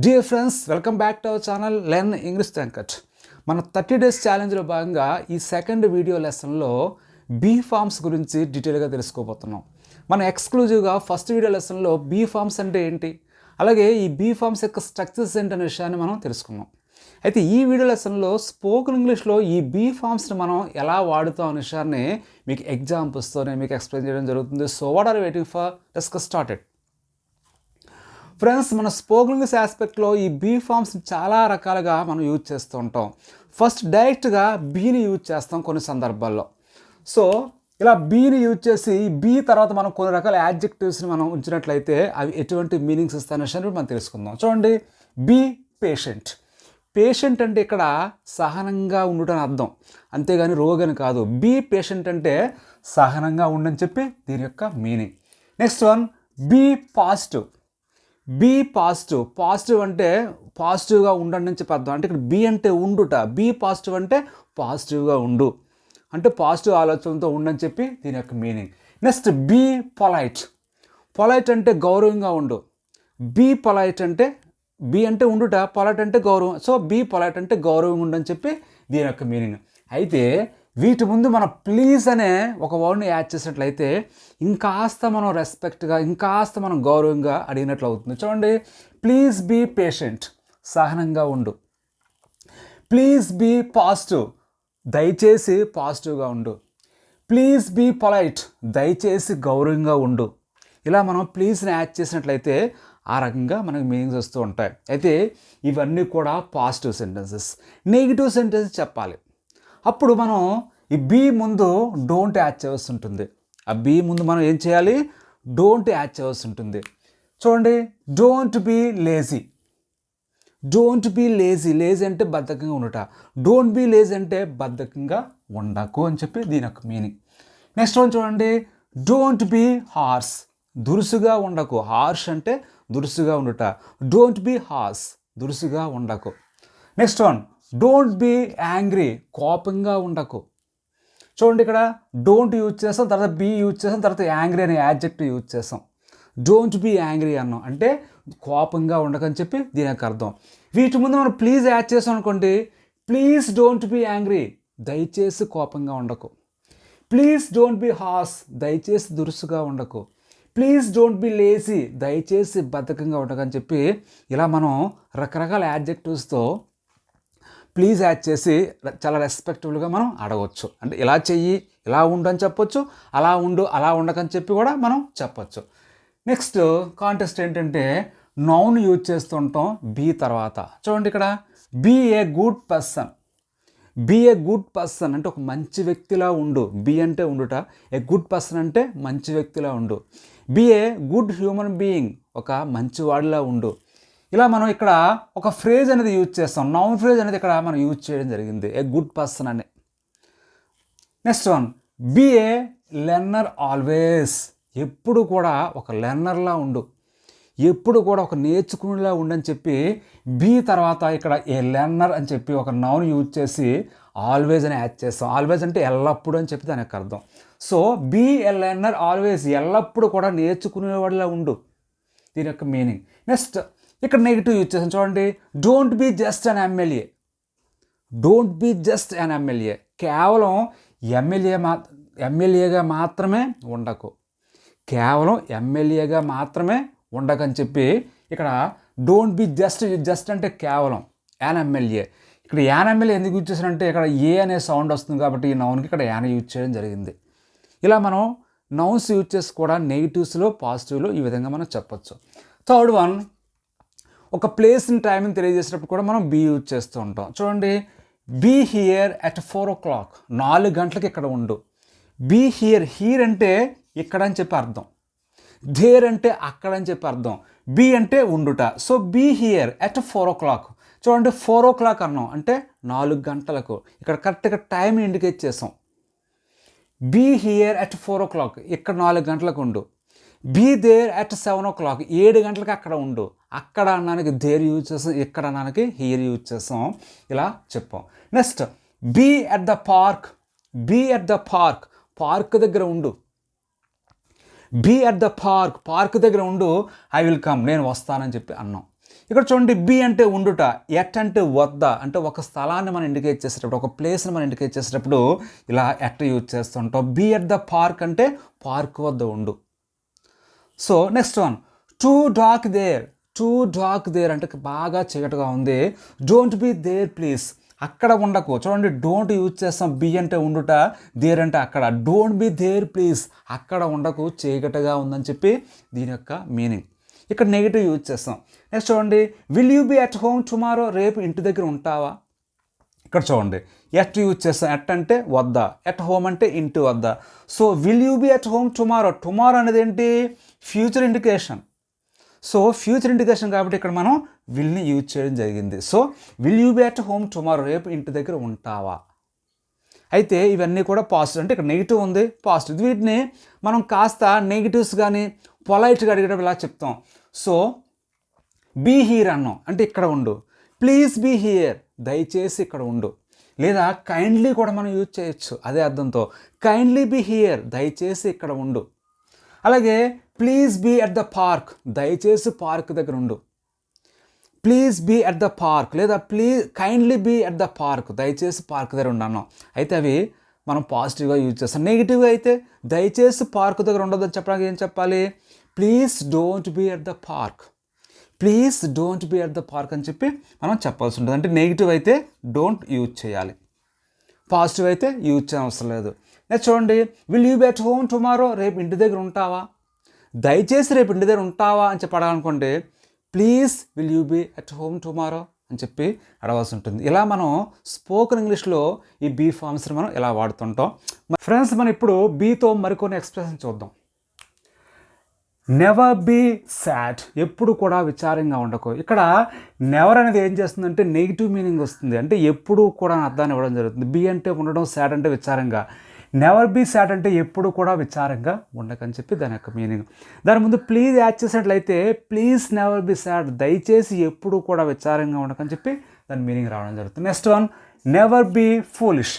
Dear friends, welcome back to our channel learn English Venkat. మన 30 days ఛాలెంజ్లో భాగంగా ఈ second video లెసన్లో బీ ఫార్మ్స్ గురించి డీటెయిల్గా తెలుసుకోబోతున్నాం. మనం ఎక్స్క్లూజివ్గా ఫస్ట్ వీడియో లెసన్లో బీ ఫార్మ్స్ అంటే ఏంటి, అలాగే ఈ బీ ఫార్మ్స్ యొక్క స్ట్రక్చర్స్ ఏంటనే విషయాన్ని మనం తెలుసుకున్నాం. అయితే ఈ వీడియో లెసన్లో స్పోకెన్ ఇంగ్లీష్లో ఈ బీ ఫార్మ్స్ని మనం ఎలా వాడుతాం అనే విషయాన్ని మీకు ఎగ్జాంపుల్స్తో నేను మీకు ఎక్స్ప్లెయిన్ చేయడం జరుగుతుంది. So what are waiting for, let's get started. Friends, మన స్పోకెన్ ఇంగ్లీష్ ఆస్పెక్ట్లో ఈ బీ ఫార్మ్స్ చాలా రకాలుగా మనం యూజ్ చేస్తూ ఉంటాం. ఫస్ట్ డైరెక్ట్గా బీని యూజ్ చేస్తాం కొన్ని సందర్భాల్లో. సో ఇలా బీని యూజ్ చేసి బీ తర్వాత మనం కొన్ని రకాల యాడ్జెక్టివ్స్ని మనం ఉంచినట్లయితే అవి ఎటువంటి మీనింగ్స్ ఇస్తాయనే విషయాన్ని మనం తెలుసుకుందాం. చూడండి, బీ పేషెంట్. పేషెంట్ అంటే ఇక్కడ సహనంగా ఉండటం అర్థం, అంతేగాని రోగని కాదు. బీ పేషెంట్ అంటే సహనంగా ఉండని చెప్పి దీని యొక్క meaning. Next one, be positive. Be positive. Positive అంటే పాజిటివ్గా ఉండండి అని చెప్పి అర్థం. అంటే ఇక్కడ బీ అంటే ఉండుట, బీ పాజిటివ్ అంటే పాజిటివ్గా ఉండు, అంటే పాజిటివ్ ఆలోచనతో ఉండని చెప్పి దీని యొక్క meaning. Next, be polite. Polite అంటే గౌరవంగా ఉండు. బీ పొలైట్ అంటే బీ అంటే ఉండుట, పొలైట్ అంటే గౌరవం. సో బీ పొలైట్ అంటే గౌరవంగా ఉండని చెప్పి దీని యొక్క మీనింగ్. అయితే వీటి ముందు మనం ప్లీజ్ అనే ఒక వర్డ్ని యాడ్ చేసినట్లయితే ఇంకాస్త మనం రెస్పెక్ట్గా, ఇంకాస్త మనం గౌరవంగా అడిగినట్లు అవుతుంది. చూడండి, ప్లీజ్ బీ పేషెంట్, సహనంగా ఉండు. ప్లీజ్ బీ పాజిటివ్, దయచేసి పాజిటివ్గా ఉండు. ప్లీజ్ బీ పొలైట్, దయచేసి గౌరవంగా ఉండు. ఇలా మనం ప్లీజ్ని యాడ్ చేసినట్లయితే ఆ రకంగా మనకు మీనింగ్స్ వస్తూ ఉంటాయి. అయితే ఇవన్నీ కూడా పాజిటివ్ సెంటెన్సెస్. నెగిటివ్ సెంటెన్సెస్ చెప్పాలి, అప్పుడు మనం ఈ బీ ముందు డోంట్ యాడ్ చేయవలసి ఉంటుంది. ఆ బీ ముందు మనం ఏం చేయాలి, డోంట్ యాడ్ చేయవలసి ఉంటుంది. చూడండి, don't be lazy. Don't be lazy. Lazy అంటే బద్ధకంగా ఉండట. డోంట్ బీ లేజీ అంటే బద్ధకంగా ఉండకు అని చెప్పి దీని యొక్క మీనింగ్. నెక్స్ట్ వన్ చూడండి, డోంట్ బీ హార్ష్. దురుసుగా ఉండకు. హార్ష్ అంటే దురుసుగా ఉండుట. డోంట్ బీ హార్ష్, దురుసుగా ఉండకు. Next one, don't be angry. కోపంగా ఉండకు. చూడండి, ఇక్కడ డోంట్ యూజ్ చేస్తాం, తర్వాత బీ యూజ్ చేస్తాం, తర్వాత యాంగ్రీ అనే యాడ్జెక్టివ్ యూజ్ చేస్తాం. డోంట్ బీ యాంగ్రీ అన్నాం అంటే కోపంగా ఉండకని చెప్పి దీని యొక్క అర్థం. వీటి ముందు మనం ప్లీజ్ యాడ్ చేస్తాం అనుకోండి, ప్లీజ్ డోంట్ బీ యాంగ్రీ, దయచేసి కోపంగా ఉండకు. ప్లీజ్ డోంట్ బీ హార్ష్, దయచేసి దురుసుగా ఉండకు. ప్లీజ్ డోంట్ బీ లేజీ, దయచేసి బద్ధకంగా ఉండకని చెప్పి ఇలా మనం రకరకాల యాడ్జెక్టివ్స్తో ప్లీజ్ యాడ్ చేసి చాలా రెస్పెక్టబుల్గా మనం అడగవచ్చు. అంటే ఇలా చెయ్యి, ఇలా ఉండు అని చెప్పొచ్చు, అలా ఉండు, అలా ఉండకని చెప్పి కూడా మనం చెప్పొచ్చు. నెక్స్ట్ కాంటెస్ట్ ఏంటంటే నౌన్ యూజ్ చేస్తుంటాం బీ తర్వాత. చూడండి, ఇక్కడ be a good person. Be a good person అంటే ఒక మంచి వ్యక్తిలా ఉండు. బీ అంటే ఉండుట, ఏ గుడ్ పర్సన్ అంటే మంచి వ్యక్తిలా ఉండు. Be a good human being, ఒక మంచివాడిలా ఉండు. ఇలా మనం ఇక్కడ ఒక ఫ్రేజ్ అనేది యూజ్ చేస్తాం. నౌన్ ఫ్రేజ్ అనేది ఇక్కడ మనం యూజ్ చేయడం జరిగింది, ఏ గుడ్ పర్సన్ అని. Next one, be a learner always. ఎప్పుడు కూడా ఒక లెర్నర్లా ఉండు, ఎప్పుడు కూడా ఒక నేర్చుకునేలా ఉండని చెప్పి బీ తర్వాత ఇక్కడ ఏ లెర్నర్ అని చెప్పి ఒక నౌన్ యూజ్ చేసి ఆల్వేజ్ అని యాడ్ చేస్తాం. ఆల్వేజ్ అంటే ఎల్లప్పుడు అని చెప్పి దాని యొక్క అర్థం. So be a learner always, ఎల్లప్పుడు కూడా నేర్చుకునేవాడిలా ఉండు, దీని యొక్క మీనింగ్. నెక్స్ట్ ఇక్కడ నెగిటివ్ యూజ్ చేస్తాం. చూడండి, don't be just an MLA. Don't be just an MLA, కేవలం ఎమ్మెల్యేగా మాత్రమే ఉండకు. కేవలం ఎమ్మెల్యేగా మాత్రమే ఉండకని చెప్పి ఇక్కడ డోంట్ బీ జస్ట్ అంటే కేవలం యాన్ ఎమ్మెల్యే. ఇక్కడ యాన్ ఎమ్మెల్యే ఎందుకు యూజ్ చేశారంటే ఇక్కడ ఏ అనే సౌండ్ వస్తుంది కాబట్టి ఈ నౌన్కి ఇక్కడ యాన్ యూజ్ చేయడం జరిగింది. ఇలా మనం నౌన్స్ యూజ్ చేసి కూడా నెగిటివ్స్లో పాజిటివ్లో ఈ విధంగా మనం చెప్పొచ్చు. థర్డ్ వన్, ఒక ప్లేస్ని టైంని తెలియజేసేటప్పుడు కూడా మనం బీ యూజ్ చేస్తూ ఉంటాం. చూడండి, బీ హియర్ అట్ 4 o'clock. 4 గంటలకు ఇక్కడ ఉండు. బీ హియర్, హీర్ అంటే ఇక్కడ అని చెప్పి అర్థం, దేర్ అంటే అక్కడ అని చెప్పి అర్థం, బీ అంటే ఉండుట. So be here at 4 o'clock. చూడండి, 4 o'clock అన్నాం అంటే 4 గంటలకు. ఇక్కడ కరెక్ట్గా టైం ఇండికేట్ చేసాం. బీ హియర్ అట్ 4 o'clock, ఇక్కడ 4 గంటలకు ఉండు. బీ దేర్ అట్ 7 o'clock, 7 గంటలకు అక్కడ ఉండు. అక్కడ అన్నానికి దేర్ యూజ్ చేస్తాం, ఇక్కడ అన్నానికి హియర్ యూజ్ చేస్తాం. ఇలా చెప్పాం. Next, be at the park. Be at the park, park దగ్గర ఉండు. Be at the park, park దగ్గర ఉండు. ఐ విల్ కమ్, నేను వస్తానని చెప్పి అన్నాం. ఇక్కడ చూడండి బి అంటే ఉండుట, ఎట్ అంటే వద్ద, అంటే ఒక స్థలాన్ని మనం ఇండికేట్ చేసేటప్పుడు, ఒక ప్లేస్ని మనం ఇండికేట్ చేసేటప్పుడు ఇలా ఎట్ యూజ్ చేస్తుంటాం. బి ఎట్ ద పార్క్ అంటే పార్క్ వద్ద ఉండు. So next one, too dark there. Too dark there అంటే బాగా చీకటిగా ఉంది. డోంట్ బీ దేర్ ప్లీజ్, అక్కడ ఉండకు. చూడండి డోంట్ యూజ్ చేస్తాం, బి అంటే ఉండుట, దేర్ అంటే అక్కడ. డోంట్ బీ దేర్ ప్లీజ్, అక్కడ ఉండకు, చీకటిగా ఉందని చెప్పి దీని యొక్క మీనింగ్. ఇక్కడ నెగిటివ్ యూజ్ చేస్తాం. నెక్స్ట్ చూడండి, will you be at home tomorrow, రేపు ఇంటి దగ్గర ఉంటావా. ఇక్కడ చూడండి ఎట్ యూజ్ చేస్తాం, ఎట్ అంటే వద్ద, ఎట్ హోమ్ అంటే ఇంటి వద్ద. So will you be at home tomorrow, tomorrow అనేది ఏంటి, future indication. So future indication కాబట్టి ఇక్కడ మనం విల్ని యూజ్ చేయడం జరిగింది. So will you be at home tomorrow, రేపు ఇంటి దగ్గర ఉంటావా. అయితే ఇవన్నీ కూడా పాజిటివ్, అంటే ఇక్కడ నెగిటివ్ ఉంది, పాజిటివ్. వీటిని మనం కాస్త నెగిటివ్స్ కానీ పొలైట్గా అడిగేటప్పుడు ఇలా చెప్తాం. సో బీ హియర్ అన్నాం అంటే ఇక్కడ ఉండు. ప్లీజ్ బీ హియర్, దయచేసి ఇక్కడ ఉండు. లేదా కైండ్లీ కూడా మనం యూజ్ చేయొచ్చు అదే అర్థంతో. కైండ్లీ బీ హియర్, దయచేసి ఇక్కడ ఉండు. అలాగే please be at the park, దయచేసి పార్క్ దగ్గర ఉండు. Please be at the park లేదా kindly be at the park, దయచేసి పార్క్ దగ్గర ఉన్నాను. అయితే అవి మనం పాజిటివ్గా యూజ్ చేస్తాం. నెగిటివ్గా అయితే దయచేసి పార్క్ దగ్గర ఉండదని చెప్పడానికి ఏం చెప్పాలి, please don't be at the park. Please don't be at the park అని చెప్పి మనం చెప్పాల్సి ఉంటుంది. అంటే నెగిటివ్ అయితే డోంట్ యూజ్ చేయాలి, పాజిటివ్ అయితే యూజ్ చేయవసరం లేదు. నెక్స్ట్ చూడండి, will you be at home tomorrow, రేపు ఇంటి దగ్గర ఉంటావా. దయచేసి రేపు ఇంటి దగ్గర ఉంటావా అని చెప్పి అడగాలనుకోండి, please will you be at home tomorrow అని చెప్పి అడగాల్సి ఉంటుంది. ఇలా మనం స్పోకెన్ ఇంగ్లీష్లో ఈ బీ ఫార్మ్స్ని మనం ఇలా వాడుతుంటాం. ఫ్రెండ్స్ మనం ఇప్పుడు బీతో మరికొన్ని ఎక్స్ప్రెషన్ చూద్దాం. నెవర్ బీ సాడ్, ఎప్పుడు కూడా విచారంగా ఉండకు. ఇక్కడ నెవర్ అనేది ఏం చేస్తుందంటే నెగిటివ్ మీనింగ్ వస్తుంది, అంటే ఎప్పుడు కూడా అర్థాన్ని ఇవ్వడం జరుగుతుంది. బీ అంటే ఉండడం, సాడ్ అంటే విచారంగా. నెవర్ బీ సాడ్ అంటే ఎప్పుడు కూడా విచారంగా ఉండకని చెప్పి దాని యొక్క మీనింగ్. దాని ముందు ప్లీజ్ యాడ్ చేసినట్లయితే ప్లీజ్ నెవర్ బీ సాడ్, దయచేసి ఎప్పుడు కూడా విచారంగా ఉండకని చెప్పి దాని మీనింగ్ రావడం జరుగుతుంది. Next one, never be foolish,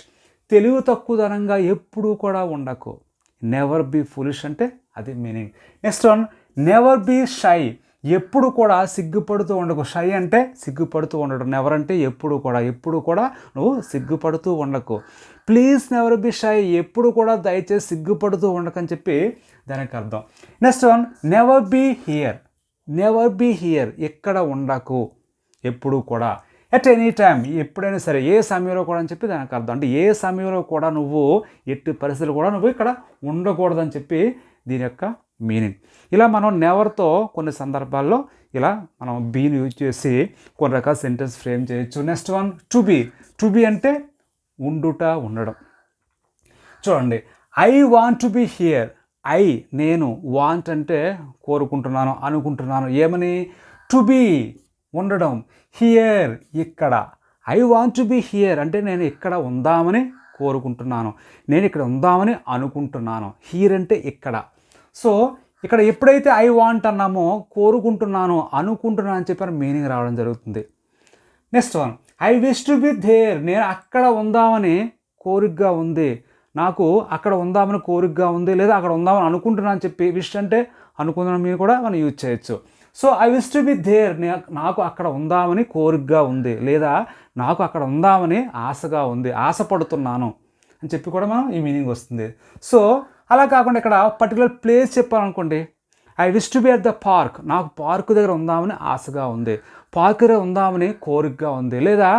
తెలివి తక్కువదనంగా ఎప్పుడు కూడా ఉండకు. నెవర్ బీ ఫూలిష్ అంటే అది meaning. Next one, never be shy, ఎప్పుడు కూడా సిగ్గుపడుతూ ఉండకు. షై అంటే సిగ్గుపడుతూ ఉండడం, నెవర్ అంటే ఎప్పుడు కూడా నువ్వు సిగ్గుపడుతూ ఉండకు. ప్లీజ్ నెవర్ బీ షై, ఎప్పుడు కూడా దయచేసి సిగ్గుపడుతూ ఉండకని చెప్పి దానికి అర్థం. Next one, never be here. Never be here, ఎక్కడ ఉండకు, ఎప్పుడు కూడా. ఎట్ ఎనీ టైమ్, ఎప్పుడైనా సరే, ఏ సమయంలో కూడా అని చెప్పి దానికి అర్థం. అంటే ఏ సమయంలో కూడా నువ్వు, ఎట్టి పరిస్థితులు కూడా నువ్వు ఇక్కడ ఉండకూడదని చెప్పి దీని యొక్క మీనింగ్. ఇలా మనం నెవర్తో కొన్ని సందర్భాల్లో ఇలా మనం బీని యూజ్ చేసి కొన్ని రకాల సెంటెన్స్ ఫ్రేమ్ చేయొచ్చు. Next one, to be. To be అంటే ఉండుట, ఉండడం. చూడండి, I want to be here. I నేను, వాంట్ అంటే కోరుకుంటున్నాను, అనుకుంటున్నాను. ఏమని, టు బీ ఉండడం, హియర్ ఇక్కడ. I want to be here అంటే నేను ఇక్కడ ఉందామని కోరుకుంటున్నాను, నేను ఇక్కడ ఉందామని అనుకుంటున్నాను. హియర్ అంటే ఇక్కడ. సో ఇక్కడ ఎప్పుడైతే ఐ వాంట్ అన్నామో కోరుకుంటున్నాను, అనుకుంటున్నాను అని చెప్పి మీనింగ్ రావడం జరుగుతుంది. Next one, I wish to be there. నేను అక్కడ ఉందామని కోరికగా ఉంది, నాకు అక్కడ ఉందామని కోరికగా ఉంది, లేదా అక్కడ ఉందామని అనుకుంటున్నాను అని చెప్పి, విష్ అంటే అనుకుంటున్నాను మీరు కూడా మనం యూజ్ చేయొచ్చు. So I wish to be there, నాకు అక్కడ ఉందామని కోరికగా ఉంది, లేదా నాకు అక్కడ ఉందామని ఆశగా ఉంది, ఆశపడుతున్నాను అని చెప్పి కూడా మనం ఈ మీనింగ్ వస్తుంది. సో అలా కాకుండా ఇక్కడ పర్టికులర్ ప్లేస్ చెప్పాలనుకోండి, I wish to be at the park, నాకు పార్క్ దగ్గర ఉందామని ఆశగా ఉంది, పార్క్ దగ్గర ఉందామని కోరికగా ఉంది. లేదా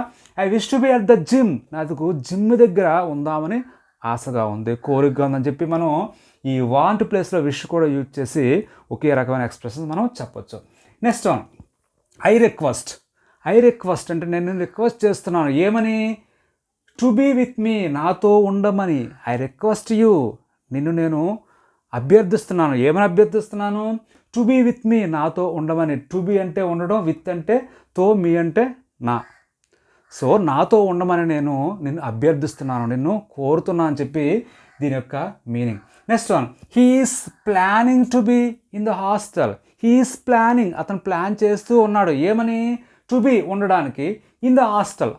I wish to be at the gym, నాకు జిమ్ దగ్గర ఉందామని ఆశగా ఉంది, కోరికగా ఉందని చెప్పి మనం ఈ వాంట్ ప్లేస్లో విష్ కూడా యూజ్ చేసి ఒకే రకమైన ఎక్స్ప్రెషన్ మనం చెప్పొచ్చు. Next one, I request. I request అంటే నేను రిక్వెస్ట్ చేస్తున్నాను, ఏమని, టు బీ విత్ మీ, నాతో ఉండమని. ఐ రిక్వెస్ట్ యూ, నిన్ను నేను అభ్యర్థిస్తున్నాను. ఏమని అభ్యర్థిస్తున్నాను, టు బీ విత్ మీ, నాతో ఉండమని. టు బీ అంటే ఉండడం, విత్ అంటే తో, మీ అంటే నా. సో నాతో ఉండమని నేను నిన్ను అభ్యర్థిస్తున్నాను, నిన్ను కోరుతున్నాను అని చెప్పి దీని యొక్క meaning. Next one, he is planning to be in the hostel. He is planning, అతను ప్లాన్ చేస్తూ ఉన్నాడు, ఏమని, టు బీ ఉండడానికి, ఇన్ ద హాస్టల్,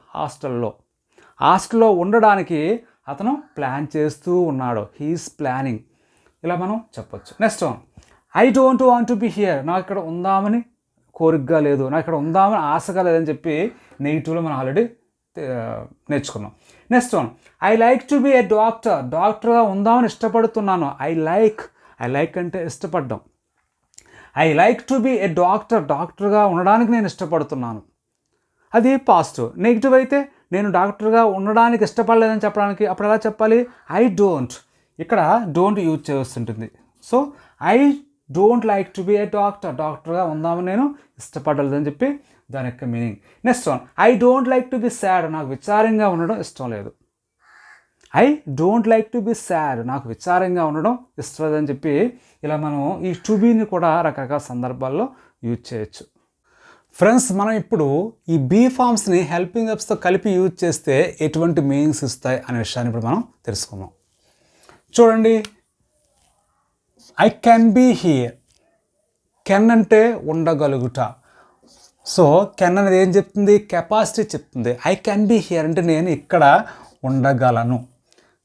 హాస్టల్లో ఉండడానికి అతను ప్లాన్ చేస్తూ ఉన్నాడు, హీ ఈస్ ప్లానింగ్. ఇలా మనం చెప్పొచ్చు. Next one, I don't want to be here. నాకు ఇక్కడ ఉందామని కోరికగా లేదు, నాకు ఇక్కడ ఉందామని ఆశగా లేదని చెప్పి నెగిటివ్లో మనం ఆల్రెడీ నేర్చుకున్నాం. Next one, I like to be a doctor. డాక్టర్గా ఉందామని ఇష్టపడుతున్నాను. ఐ లైక్ అంటే ఇష్టపడ్డం. I like to be a doctor. డాక్టర్గా ఉండడానికి నేను ఇష్టపడుతున్నాను. అది పాజిటివ్. నెగిటివ్ అయితే నేను డాక్టర్గా ఉండడానికి ఇష్టపడలేదని చెప్పడానికి అప్పుడు ఎలా చెప్పాలి? I don't. ఇక్కడ డోంట్ యూజ్ చేస్తుంటుంది. So I don't like to be a doctor. డాక్టర్గా ఉందామని నేను ఇష్టపడలేదని చెప్పి దాని యొక్క meaning. Next one, I don't like to B sad. నాకు విచారంగా ఉండడం ఇష్టం లేదు. I don't like to B sad. నాకు విచారంగా ఉండడం ఇష్టం లేదని చెప్పి ఇలా మనం ఈ టు బీని కూడా రకరకాల సందర్భాల్లో యూజ్ చేయొచ్చు. ఫ్రెండ్స్, మనం ఇప్పుడు ఈ బీ ఫామ్స్ని హెల్పింగ్ వర్బ్స్తో కలిపి యూజ్ చేస్తే ఎటువంటి మీనింగ్స్ ఇస్తాయి అనే విషయాన్ని ఇప్పుడు మనం తెలుసుకుందాం. చూడండి, I can be here. Can అంటే ఉండగలుగుట. సో కెన్ అనేది ఏం చెప్తుంది? కెపాసిటీ చెప్తుంది. ఐ కెన్ బీ హియర్ అంటే నేను ఇక్కడ ఉండగలను.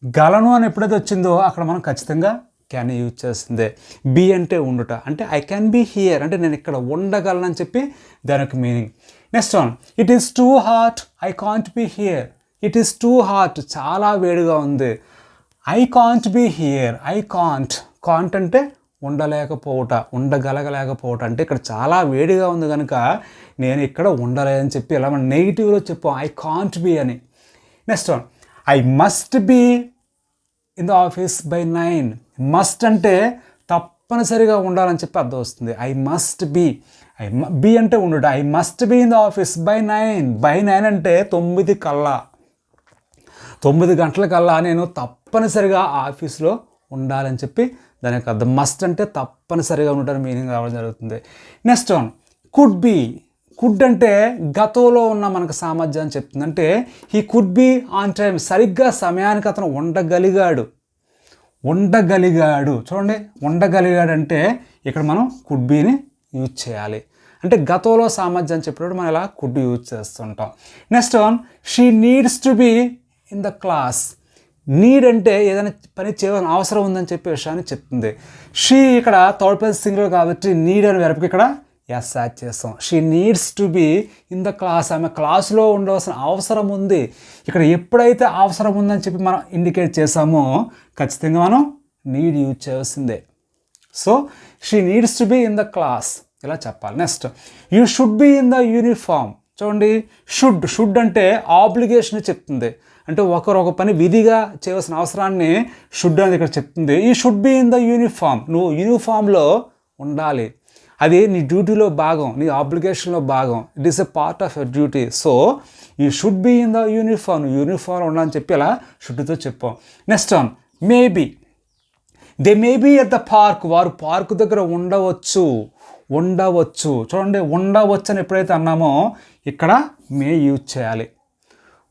గలను అని ఎప్పుడైతే వచ్చిందో అక్కడ మనం ఖచ్చితంగా క్యాన్ యూజ్ చేస్తుంది. బీ అంటే ఉండుట. అంటే ఐ కెన్ బీ హియర్ అంటే నేను ఇక్కడ ఉండగలను అని చెప్పి దాని యొక్క meaning. Next one, it is too hot. I can't be here. It is too hot. చాలా వేడిగా ఉంది. I can't be here. I can't అంటే ఉండలేకపోవట, ఉండగలగలేకపోవట. అంటే ఇక్కడ చాలా వేడిగా ఉంది కనుక నేను ఇక్కడ ఉండలేదని చెప్పి ఇలా మనం నెగిటివ్లో చెప్పాం, ఐ కాంట్ బీ అని. Next one, I must be in the office by 9. Must అంటే తప్పనిసరిగా ఉండాలని చెప్పి అర్థం వస్తుంది. I must be. బీ అంటే ఉండుట. I must be in the office by 9. By 9 అంటే 9 కల్లా, 9 గంటల కల్లా నేను తప్పనిసరిగా ఆఫీస్లో ఉండాలని చెప్పి దాని యొక్క అర్థం. మస్ట్ అంటే తప్పనిసరిగా ఉండటం మీనింగ్ రావడం జరుగుతుంది. Next one, could be. Could అంటే గతంలో ఉన్న మనకు సామర్థ్యాన్ని చెప్తుంది. అంటే he could be on time. సరిగ్గా సమయానికి అతను ఉండగలిగాడు. చూడండి, ఉండగలిగాడు అంటే ఇక్కడ మనం కుడ్ బీని యూజ్ చేయాలి. అంటే గతంలో సామర్థ్యం చెప్పినప్పుడు మనం ఇలా కుడ్ యూజ్ చేస్తుంటాం. Next one, she needs to be in the class. Need అంటే ఏదైనా పని చేయాలని అవసరం ఉందని చెప్పే విషయాన్ని చెప్తుంది. షీ ఇక్కడ థర్డ్ పర్సన్ సింగులర్ కాబట్టి నీడ్ అనే వెర్బ్కి ఇక్కడ ఎస్ యాడ్ చేస్తాం. She needs to be in the class. ఆమె క్లాస్లో ఉండవలసిన అవసరం ఉంది. ఇక్కడ ఎప్పుడైతే అవసరం ఉందని చెప్పి మనం ఇండికేట్ చేసామో ఖచ్చితంగా మనం నీడ్ యూజ్ చేయాల్సిందే. So she needs to be in the class ఇలా చెప్పాలి. Next, you should be in the uniform. చూడండి, షుడ్ అంటే ఆబ్లిగేషన్ చెప్తుంది. అంటే ఒకరు ఒక పని విధిగా చేయవలసిన అవసరాన్ని షుడ్ అనేది ఇక్కడ చెప్తుంది. ఈ should be in the uniform. నువ్వు యూనిఫామ్లో ఉండాలి. అది నీ డ్యూటీలో భాగం, నీ ఆబ్లిగేషన్లో భాగం. It is a part of your duty. So you should be in the uniform. యూనిఫామ్లో ఉండాలని చెప్పి ఇలా షుడ్తో చెప్పాం. Next one, maybe. They may be at the park. వారు పార్క్ దగ్గర ఉండవచ్చు. చూడండి, ఉండవచ్చు అని ఎప్పుడైతే అన్నామో ఇక్కడ మే యూజ్ చేయాలి.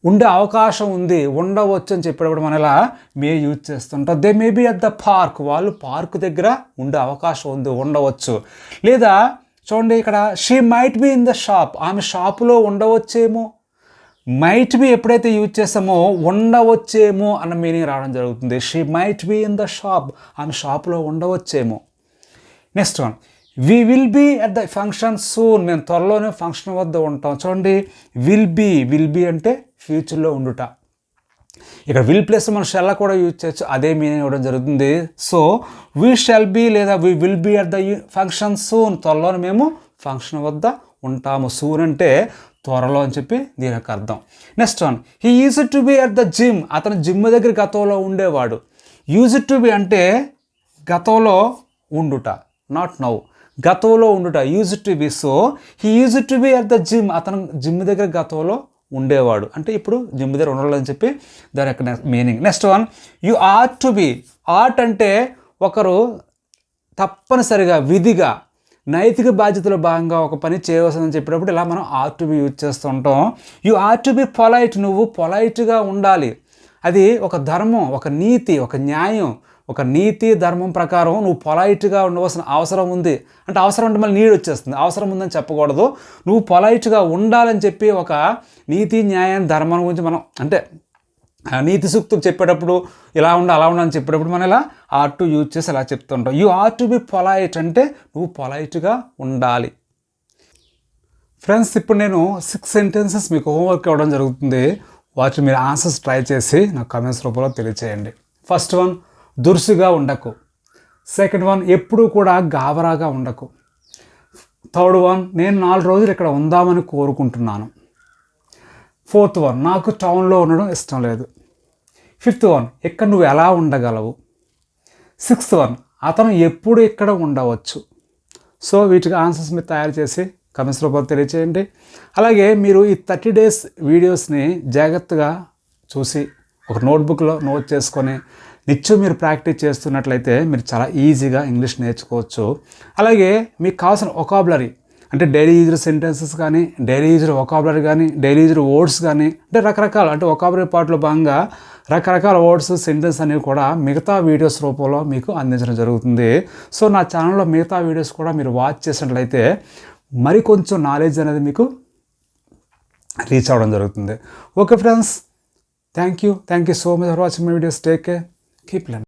ఉండే అవకాశం ఉంది, ఉండవచ్చు అని చెప్పేటప్పుడు మనం ఇలా మే యూజ్ చేస్తుంటాం. They may be at the park. వాళ్ళు పార్క్ దగ్గర ఉండే అవకాశం ఉంది, ఉండవచ్చు. లేదా చూడండి, ఇక్కడ she might be in the shop. ఆమె షాపులో ఉండవచ్చేమో. మైట్ బీ ఎప్పుడైతే యూజ్ చేస్తామో ఉండవచ్చేమో అన్న మీనింగ్ రావడం జరుగుతుంది. She might be in the shop. ఆమె షాపులో ఉండవచ్చేమో. Next one, we will be at the function soon. మేము త్వరలోనే ఫంక్షన్ వద్ద ఉంటాం. చూడండి, విల్ బీ అంటే ఫ్యూచర్లో ఉండుట. ఇక్కడ విల్ ప్లస్ మనం షెల్ కూడా యూజ్ చేయొచ్చు, అదే మీనింగ్ ఇవ్వడం జరుగుతుంది. సో వీ షెల్ బీ లేదా we will be at the function soon. త్వరలోనే మేము ఫంక్షన్ వద్ద ఉంటాము. సూన్ అంటే త్వరలో అని చెప్పి దీని యొక్క అర్థం. Next one, he use to be at the gym. అతను జిమ్ దగ్గర గతంలో ఉండేవాడు. యూజ్ టు బీ అంటే గతంలో ఉండుట, నాట్ నౌ. గతంలో ఉండుట use to be. So he use to be at the gym. అతను జిమ్ దగ్గర గతంలో ఉండేవాడు అంటే ఇప్పుడు జిమ్ దగ్గర ఉండాలని చెప్పి దాని యొక్క meaning. Next one, you ought to be. Ought అంటే ఒకరు తప్పనిసరిగా విధిగా నైతిక బాధ్యతలో భాగంగా ఒక పని చేయవలసిందని చెప్పేటప్పుడు ఇలా మనం ఆర్ట్ టు బీ యూజ్ చేస్తూ ఉంటాం. You ought to be polite. నువ్వు పొలైట్గా ఉండాలి. అది ఒక ధర్మం, ఒక నీతి, ఒక న్యాయం, ఒక నీతి ధర్మం ప్రకారం నువ్వు పొలైట్గా ఉండవలసిన అవసరం ఉంది. అంటే అవసరం అంటే మళ్ళీ నీడ్ వచ్చేస్తుంది. అవసరం ఉందని చెప్పకూడదు. నువ్వు పొలైట్గా ఉండాలని చెప్పి ఒక నీతి న్యాయం ధర్మం గురించి మనం అంటే నీతి సూక్తులు చెప్పేటప్పుడు ఇలా ఉండి అలా ఉండని చెప్పేటప్పుడు మనం ఇలా ఆర్ట్ టు యూజ్ చేసి ఇలా చెప్తుంటాం. You are to be polite అంటే నువ్వు పొలైట్గా ఉండాలి. ఫ్రెండ్స్, ఇప్పుడు నేను 6 సెంటెన్సెస్ మీకు హోంవర్క్ ఇవ్వడం జరుగుతుంది. వాటిని మీరు ఆన్సర్స్ ట్రై చేసి నాకు కామెంట్స్ రూపంలో తెలియచేయండి. ఫస్ట్ వన్, దురుసుగా ఉండకు. సెకండ్ వన్, ఎప్పుడూ కూడా గాబరాగా ఉండకు. థర్డ్ వన్, నేను 4 రోజులు ఇక్కడ ఉందామని కోరుకుంటున్నాను. ఫోర్త్ వన్, నాకు టౌన్లో ఉండడం ఇష్టం లేదు. ఫిఫ్త్ వన్, ఇక్కడ నువ్వు ఎలా ఉండగలవు. సిక్స్త్ వన్, అతను ఎప్పుడు ఇక్కడ ఉండవచ్చు. సో వీటికి ఆన్సర్స్ మీరు తయారు చేసి కామెంట్స్ రూపంలో తెలియచేయండి. అలాగే మీరు ఈ 30 డేస్ వీడియోస్ని జాగ్రత్తగా చూసి ఒక నోట్బుక్లో నోట్ చేసుకొని నిత్యం మీరు ప్రాక్టీస్ చేస్తున్నట్లయితే మీరు చాలా ఈజీగా ఇంగ్లీష్ నేర్చుకోవచ్చు. అలాగే మీకు కావాల్సిన వొకాబులరీ అంటే డైలీ యూజ్డ్ సెంటెన్సెస్ కానీ, డైలీ యూజ్డ్ వొకాబులరీ కానీ, డైలీ యూజ్డ్ వర్డ్స్ కానీ, అంటే రకరకాల అంటే వొకాబులరీ పార్ట్లో భాగంగా రకరకాల వర్డ్స్ సెంటెన్స్ అనేవి కూడా మిగతా వీడియోస్ రూపంలో మీకు అందించడం జరుగుతుంది. సో నా ఛానల్లో మిగతా వీడియోస్ కూడా మీరు వాచ్ చేసినట్లయితే మరి కొంచెం నాలెడ్జ్ అనేది మీకు రీచ్ అవ్వడం జరుగుతుంది. Okay friends, thank you so much for watching my videos. Take care, keep learning.